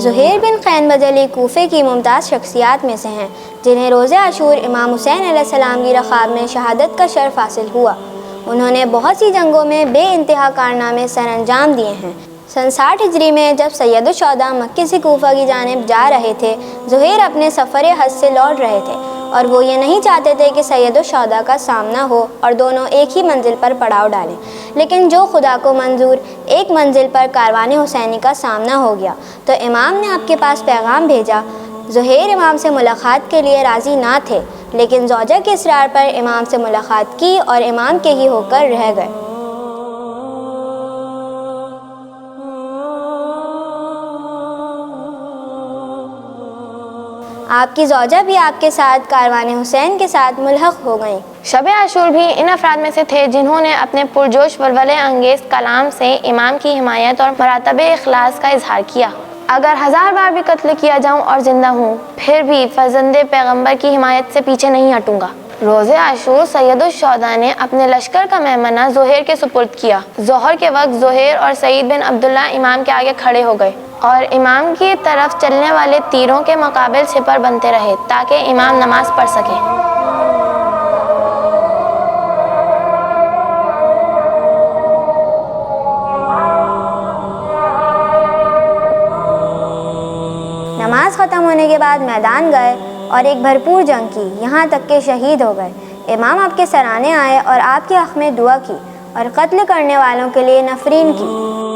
ज़ुहैर बिन क़ैन बजली कूफ़े की मुमताज़ शख्सियात में से हैं, जिन्हें रोज़े आशूर इमाम हुसैन अलैहिस्सलाम की रख़ाब में शहादत का शर्फ़ हासिल हुआ। उन्होंने बहुत सी जंगों में बेइंतहा कारनामे सर अंजाम दिए हैं। सन 60 हिजरी में जब सैयदुश्शुहदा मक्के से कूफ़ा की जानिब जा रहे थे, ज़ुहैर अपने सफ़र हज से लौट रहे थे और वो ये नहीं चाहते थे कि सैयदुश्शुहदा का सामना हो और दोनों एक ही मंजिल पर पड़ाव डालें। लेकिन जो खुदा को मंजूर, एक मंजिल पर कारवान हुसैनी का सामना हो गया तो इमाम ने आपके पास पैगाम भेजा। ज़ुहैर इमाम से मुलाकात के लिए राज़ी ना थे, लेकिन ज़ौजा के इसरार पर इमाम से मुलाकात की और इमाम के ही होकर रह गए। आपकी ज़ौजा भी आपके साथ कारवान हुसैन के साथ मुल्हक़ हो गईं। शब आशूर भी इन अफराद में से थे जिन्होंने अपने पुरजोश वलवले अंगेज़ कलाम से इमाम की हिमायत और मरातबे इखलास का इजहार किया। अगर 1000 बार भी कत्ल किया जाऊँ और ज़िंदा हूँ, फिर भी फ़र्ज़ंदे पैगम्बर की हिमायत से पीछे नहीं हटूँगा। रोज़े आशूर सैयदुश्शुहदा ने अपने लश्कर का मेमना ज़ुहैर के सुपुर्द किया। ज़ोहर के वक्त ज़ुहैर और सईद बिन अब्दुल्ला इमाम के आगे खड़े हो गए और इमाम की तरफ चलने वाले तीरों के मुकाबिल सिपर बनते रहे ताकि इमाम नमाज पढ़ सके। नमाज ख़त्म होने के बाद मैदान गए और एक भरपूर जंग की, यहाँ तक के शहीद हो गए। इमाम आपके सराने आए और आपके हक़ में दुआ की और कत्ल करने वालों के लिए नफरीन की।